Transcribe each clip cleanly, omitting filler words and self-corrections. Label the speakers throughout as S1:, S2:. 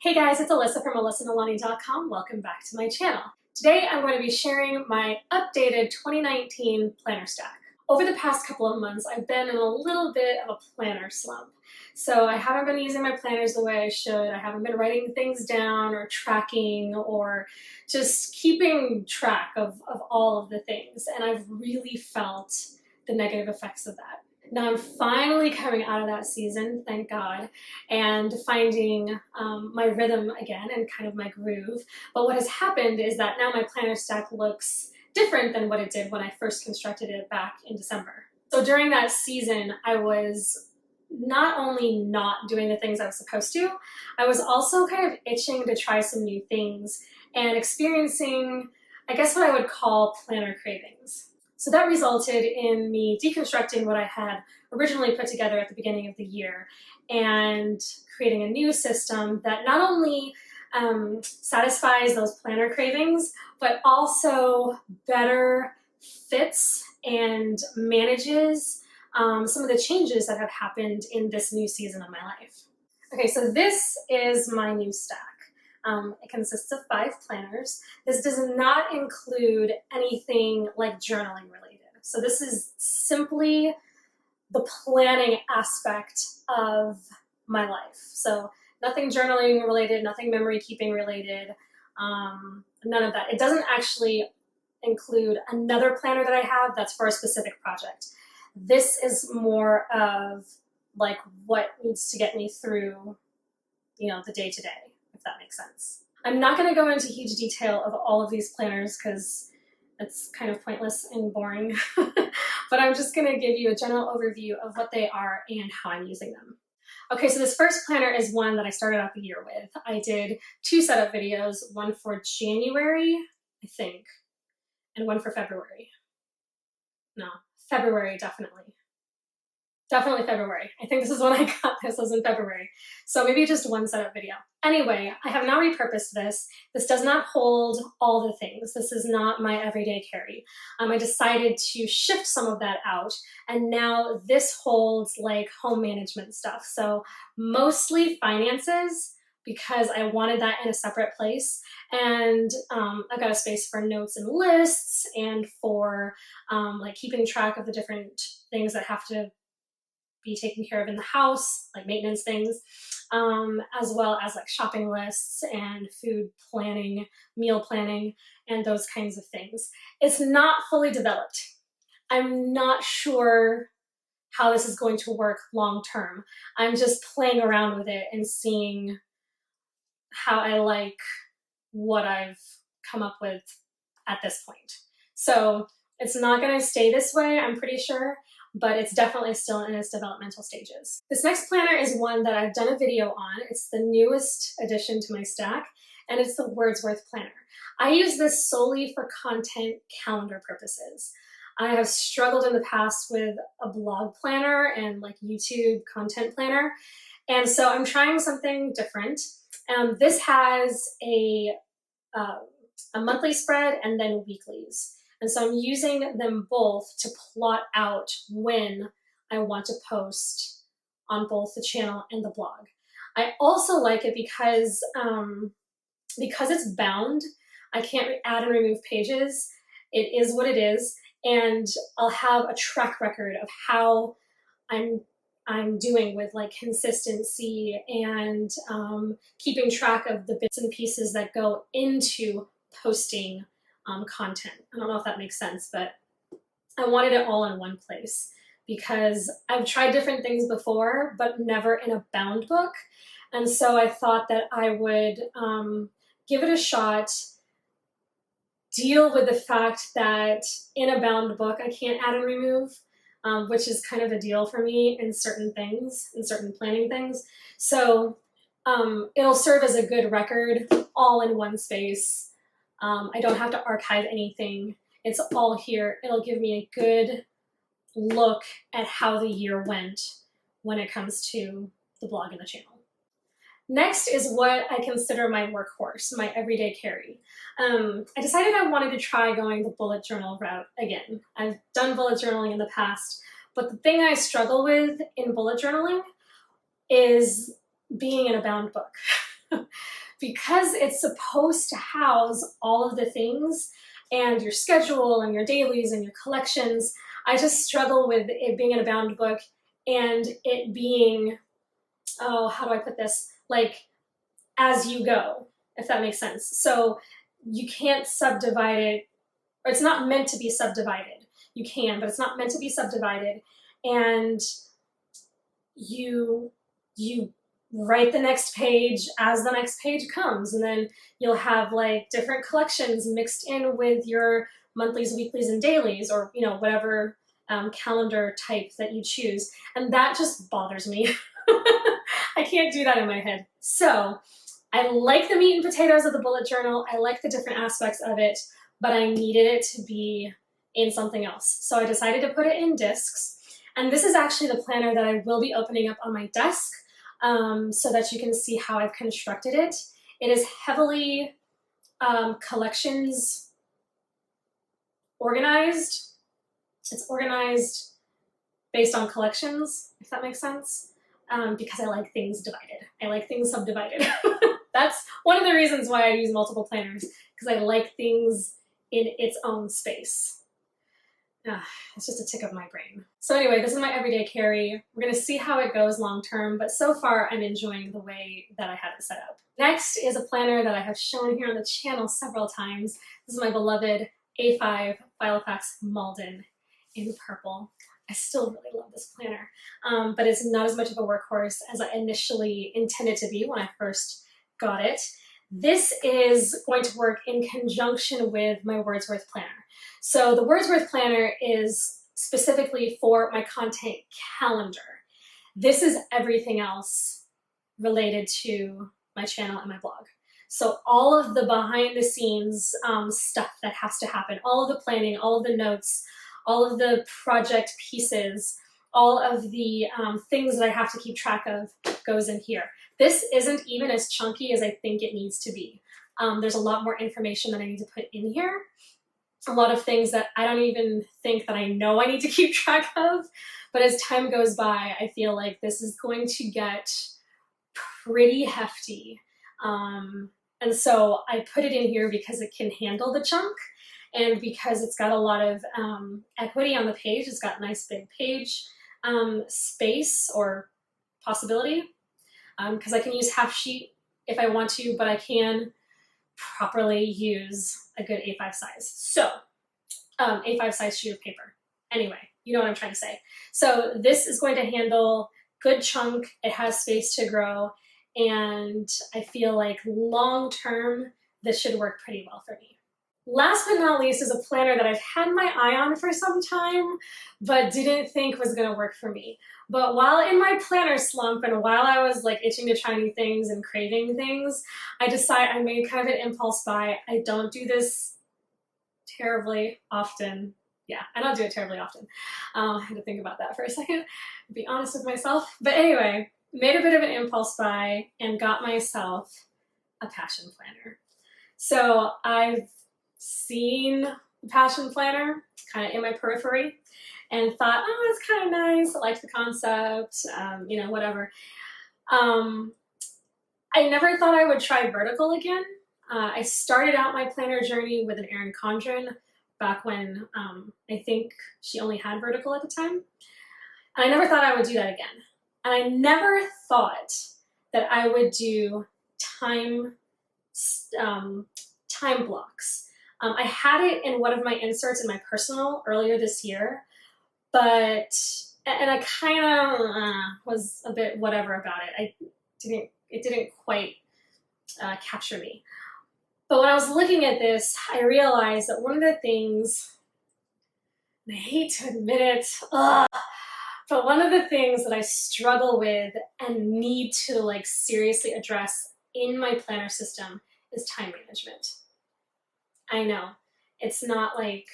S1: Hey guys, it's Alyssa from AlyssaNalani.com. Welcome back to my channel. Today I'm going to be sharing my updated 2019 planner stack. Over the past couple of months, I've been in a little bit of a planner slump. So I haven't been using my planners the way I should. I haven't been writing things down or tracking or just keeping track of all of the things. And I've really felt the negative effects of that. Now I'm finally coming out of that season, thank God, and finding my rhythm again and kind of my groove. But what has happened is that now my planner stack looks different than what it did when I first constructed it back in December. So during that season, I was not only not doing the things I was supposed to, I was also kind of itching to try some new things and experiencing, I guess, what I would call planner cravings. So that resulted in me deconstructing what I had originally put together at the beginning of the year and creating a new system that not only satisfies those planner cravings, but also better fits and manages some of the changes that have happened in this new season of my life. Okay, so this is my new stack. It consists of 5 planners. This does not include anything like journaling related. So this is simply the planning aspect of my life. So nothing journaling related, nothing memory keeping related, none of that. It doesn't actually include another planner that I have that's for a specific project. This is more of like what needs to get me through, the day-to-day. If that makes sense. I'm not going to go into huge detail of all of these planners because it's kind of pointless and boring, but I'm just going to give you a general overview of what they are and how I'm using them. Okay, so this first planner is one that I started out the year with. I did 2 setup videos, one for January, I think, and one for February. No, February, definitely. Definitely February. I think this is when I got this, was in February. So maybe just one setup video. Anyway, I have now repurposed this. This does not hold all the things. This is not my everyday carry. I decided to shift some of that out, and now this holds like home management stuff. So mostly finances, because I wanted that in a separate place. And I've got a space for notes and lists and for like keeping track of the different things that have to be taken care of in the house, like maintenance things, as well as like shopping lists and food planning, meal planning, and those kinds of things. It's not fully developed. I'm not sure how this is going to work long term. I'm just playing around with it and seeing how I like what I've come up with at this point. So it's not going to stay this way, I'm pretty sure, but it's definitely still in its developmental stages. This next planner is one that I've done a video on. It's the newest addition to my stack, and it's the Wordsworth Planner. I use this solely for content calendar purposes. I have struggled in the past with a blog planner and like YouTube content planner, and so I'm trying something different. This has a monthly spread and then weeklies. And so I'm using them both to plot out when I want to post on both the channel and the blog. I also like it because it's bound. I can't add and remove pages. It is what it is. And I'll have a track record of how I'm doing with like consistency and keeping track of the bits and pieces that go into posting content. I don't know if that makes sense, but I wanted it all in one place because I've tried different things before, but never in a bound book. And so I thought that I would give it a shot, deal with the fact that in a bound book, I can't add and remove, which is kind of a deal for me in certain things, in certain planning things. So it'll serve as a good record all in one space. I don't have to archive anything. It's all here. It'll give me a good look at how the year went when it comes to the blog and the channel. Next is what I consider my workhorse, my everyday carry. I decided I wanted to try going the bullet journal route again. I've done bullet journaling in the past, but the thing I struggle with in bullet journaling is being in a bound book. because it's supposed to house all of the things and your schedule and your dailies and your collections. I just struggle with it being in a bound book and it being, oh, how do I put this? Like, as you go, if that makes sense. So you can't subdivide it, or it's not meant to be subdivided. You can, but it's not meant to be subdivided. And you write the next page as the next page comes, and then you'll have like different collections mixed in with your monthlies, weeklies, and dailies, or whatever calendar type that you choose. And that just bothers me. I can't do that in my head. So I like the meat and potatoes of the bullet journal. I like the different aspects of it, but I needed it to be in something else. So I decided to put it in discs. And this is actually the planner that I will be opening up on my desk so that you can see how I've constructed it. It is heavily collections organized. It's organized based on collections, if that makes sense, because I like things divided. I like things subdivided. That's one of the reasons why I use multiple planners, because I like things in its own space. It's just a tick of my brain. So anyway, this is my everyday carry. We're gonna see how it goes long term, but so far I'm enjoying the way that I had it set up. Next is a planner that I have shown here on the channel several times. This is my beloved A5 Filofax Malden in purple. I still really love this planner, but it's not as much of a workhorse as I initially intended to be when I first got it. This is going to work in conjunction with my Wordsworth Planner. So the Wordsworth Planner is specifically for my content calendar. This is everything else related to my channel and my blog. So all of the behind the scenes stuff that has to happen, all of the planning, all of the notes, all of the project pieces, all of the things that I have to keep track of goes in here. This isn't even as chunky as I think it needs to be. There's a lot more information that I need to put in here. A lot of things that I don't even think that I know I need to keep track of. But as time goes by, I feel like this is going to get pretty hefty. And so I put it in here because it can handle the chunk and because it's got a lot of equity on the page. It's got nice big page space or possibility. Because I can use half sheet if I want to, but I can properly use a good A5 size. So, A5 size sheet of paper. Anyway, you know what I'm trying to say. So this is going to handle good chunk. It has space to grow, and I feel like long term, this should work pretty well for me. Last but not least is a planner that I've had my eye on for some time, but didn't think was gonna work for me. But while in my planner slump and while I was like itching to try new things and craving things, I made kind of an impulse buy. I don't do this terribly often. Yeah, I don't do it terribly often. I had to think about that for a second, be honest with myself. But anyway, made a bit of an impulse buy and got myself a passion planner. So I've seen the passion planner kind of in my periphery and thought, oh, it's kind of nice. I like the concept, whatever. I never thought I would try vertical again. I started out my planner journey with an Erin Condren back when I think she only had vertical at the time. And I never thought I would do that again. And I never thought that I would do time blocks. I had it in one of my inserts in my personal earlier this year, and I kind of was a bit whatever about it. It didn't quite capture me. But when I was looking at this, I realized that one of the things, and I hate to admit it, but one of the things that I struggle with and need to like seriously address in my planner system is time management. I know it's not like,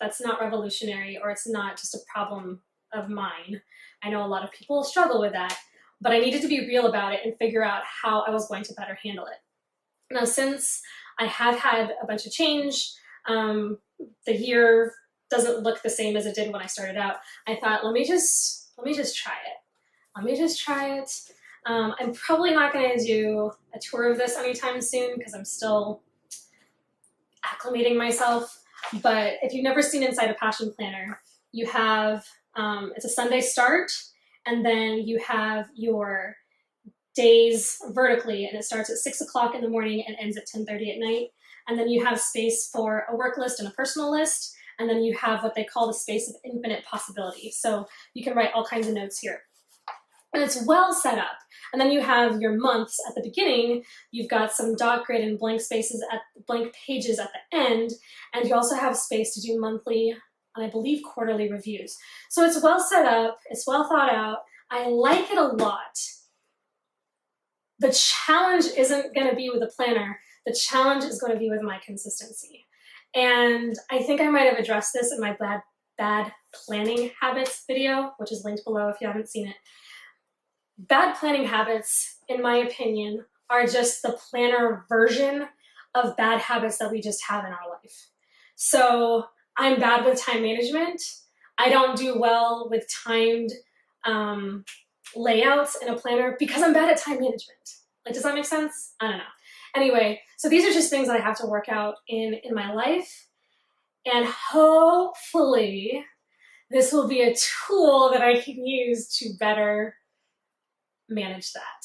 S1: that's not revolutionary, or it's not just a problem of mine. I know a lot of people struggle with that, but I needed to be real about it and figure out how I was going to better handle it. Now, since I have had a bunch of change, the year doesn't look the same as it did when I started out, I thought, let me just try it. Let me just try it. I'm probably not going to do a tour of this anytime soon because I'm still acclimating myself. But if you've never seen inside a passion planner, you have, it's a Sunday start, and then you have your days vertically, and it starts at 6 o'clock in the morning and ends at 10:30 at night. And then you have space for a work list and a personal list, and then you have what they call the space of infinite possibility. So you can write all kinds of notes here. And it's well set up. And then you have your months at the beginning. You've got some dot grid and blank spaces at blank pages at the end, and you also have space to do monthly and I believe quarterly reviews. So it's well set up, it's well thought out. I like it a lot. The challenge isn't going to be with a planner. The challenge is going to be with my consistency. And I think I might have addressed this in my bad planning habits video, which is linked below if you haven't seen it. Bad planning habits, in my opinion, are just the planner version of bad habits that we just have in our life. So I'm bad with time management. I don't do well with timed layouts in a planner because I'm bad at time management. Like, does that make sense? I don't know. Anyway, so these are just things that I have to work out in my life. And hopefully this will be a tool that I can use to better manage that.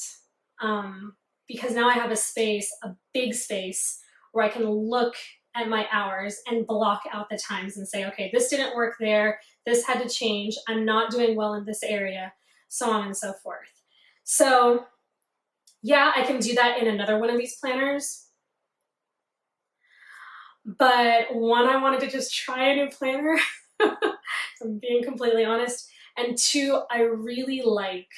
S1: Because now I have a space, a big space, where I can look at my hours and block out the times and say, okay, this didn't work there, this had to change, I'm not doing well in this area, so on and so forth. So yeah, I can do that in another one of these planners. But one, I wanted to just try a new planner, if I'm being completely honest. And two, I really like,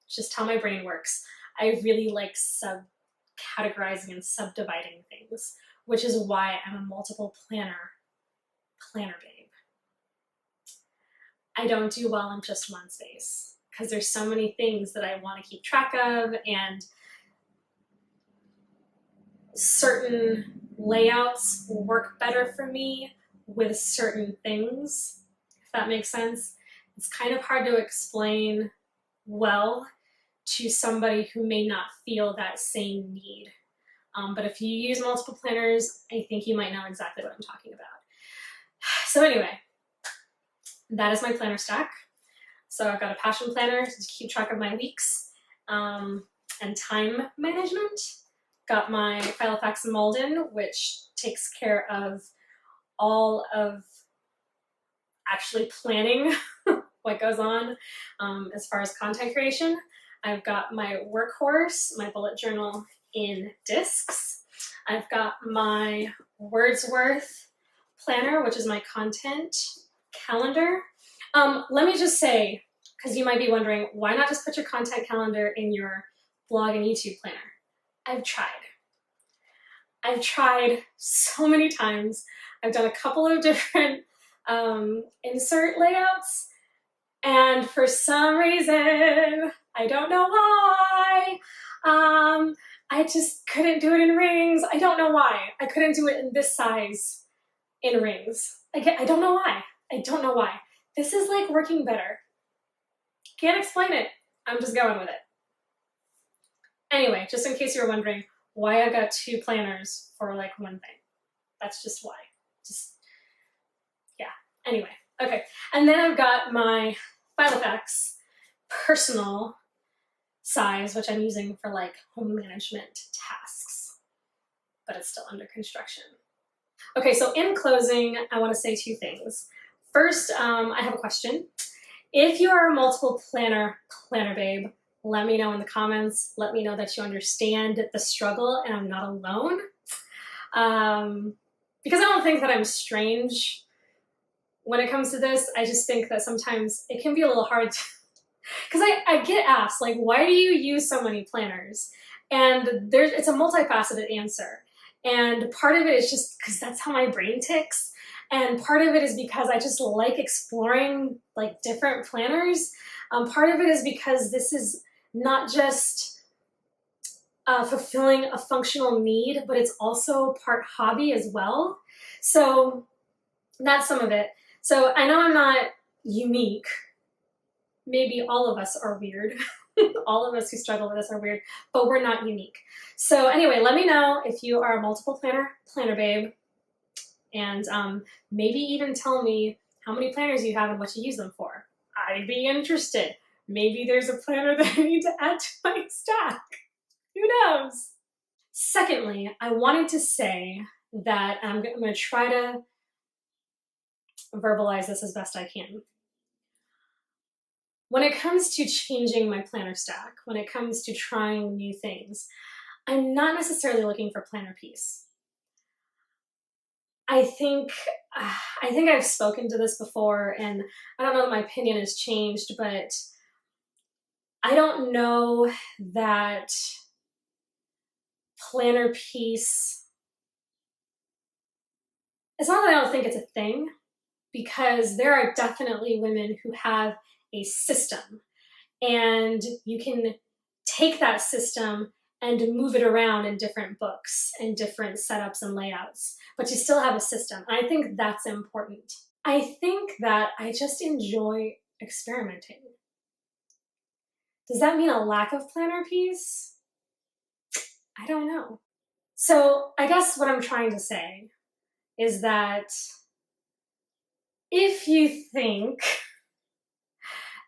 S1: just how my brain works, I really like sub-categorizing and subdividing things, which is why I'm a multiple planner babe. I don't do well in just one space because there's so many things that I want to keep track of, and certain layouts will work better for me with certain things, if that makes sense. It's kind of hard to explain well to somebody who may not feel that same need. But if you use multiple planners, I think you might know exactly what I'm talking about. So anyway, that is my planner stack. So I've got a passion planner to keep track of my weeks and time management. Got my Filofax and Malden, which takes care of all of actually planning what goes on as far as content creation. I've got my workhorse, my bullet journal in discs. I've got my Wordsworth Planner, which is my content calendar. Let me just say, because you might be wondering, why not just put your content calendar in your blog and YouTube planner? I've tried. I've tried so many times. I've done a couple of different insert layouts, and for some reason, I don't know why, I just couldn't do it in rings. I don't know why. I couldn't do it in this size in rings. I don't know why. I don't know why. This is like working better. Can't explain it. I'm just going with it. Anyway, just in case you're wondering why I got two planners for like one thing. That's just why. Just, yeah. Anyway, okay. And then I've got my Filofax personal size, which I'm using for like home management tasks, but it's still under construction. Okay, so in closing, I want to say two things. First, I have a question. If you are a multiple planner babe, let me know in the comments. Let me know that you understand the struggle and I'm not alone. Because I don't think that I'm strange when it comes to this. I just think that sometimes it can be a little hard to, because I get asked, like, why do you use so many planners? And it's a multifaceted answer. And part of it is just because that's how my brain ticks. And part of it is because I just like exploring like different planners. Part of it is because this is not just fulfilling a functional need, but it's also part hobby as well. So that's some of it. So I know I'm not unique. Maybe all of us are weird. All of us who struggle with this are weird, but we're not unique. So anyway, let me know if you are a multiple planner babe, and maybe even tell me how many planners you have and what you use them for. I'd be interested. Maybe there's a planner that I need to add to my stack. Who knows? Secondly, I wanted to say that I'm going to try to verbalize this as best I can. When it comes to changing my planner stack, when it comes to trying new things, I'm not necessarily looking for planner peace. I think I've spoken to this before, and I don't know that my opinion has changed, but I don't know that planner peace, it's not that I don't think it's a thing, because there are definitely women who have a system, and you can take that system and move it around in different books and different setups and layouts, but you still have a system. And I think that's important. I think that I just enjoy experimenting. Does that mean a lack of planner peace? I don't know. So I guess what I'm trying to say is that if you think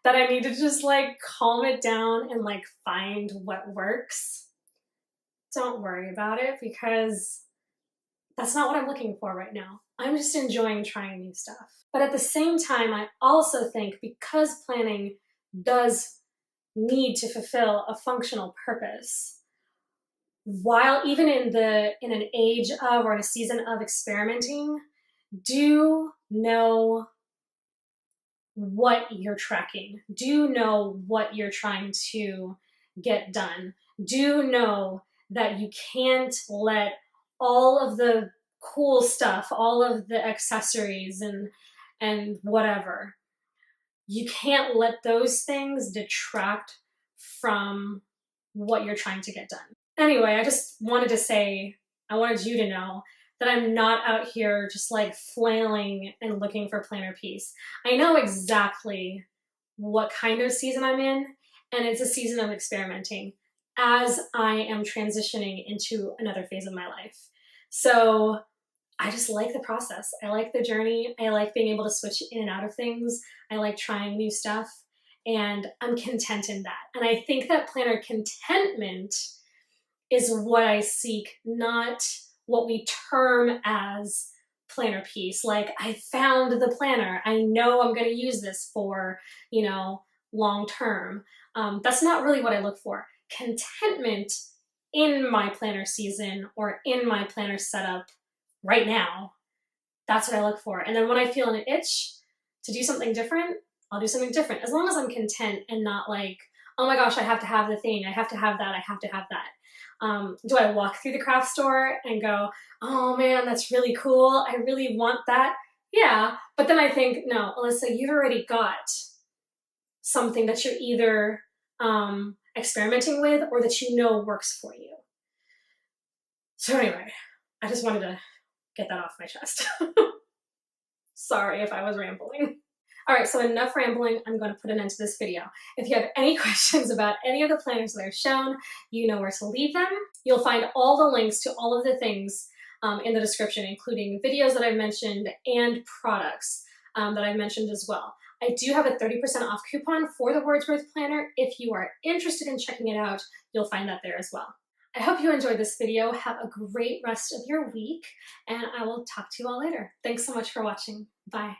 S1: that I need to just like calm it down and like find what works, don't worry about it, because that's not what I'm looking for right now. I'm just enjoying trying new stuff. But at the same time, I also think because planning does need to fulfill a functional purpose, while even in an age of or in a season of experimenting, do know what you're tracking. Do know what you're trying to get done. Do know that you can't let all of the cool stuff, all of the accessories and whatever, you can't let those things detract from what you're trying to get done. Anyway, I just wanted to say, I wanted you to know that I'm not out here just like flailing and looking for planner peace. I know exactly what kind of season I'm in, and it's a season of experimenting as I am transitioning into another phase of my life. So I just like the process. I like the journey. I like being able to switch in and out of things. I like trying new stuff, and I'm content in that. And I think that planner contentment is what I seek, not what we term as planner peace. Like, I found the planner. I know I'm going to use this for, long term. That's not really what I look for. Contentment in my planner season or in my planner setup right now, that's what I look for. And then when I feel an itch to do something different, I'll do something different. As long as I'm content and not like, oh my gosh, I have to have the thing. I have to have that. I have to have that. Do I walk through the craft store and go, oh man, that's really cool. I really want that. Yeah. But then I think, no, Alyssa, you've already got something that you're either experimenting with or that you know works for you. So anyway, I just wanted to get that off my chest. Sorry if I was rambling. All right, so enough rambling. I'm going to put an end to this video. If you have any questions about any of the planners that I've shown, you know where to leave them. You'll find all the links to all of the things in the description, including videos that I've mentioned and products that I've mentioned as well. I do have a 30% off coupon for the Wordsworth Planner. If you are interested in checking it out, you'll find that there as well. I hope you enjoyed this video. Have a great rest of your week, and I will talk to you all later. Thanks so much for watching. Bye.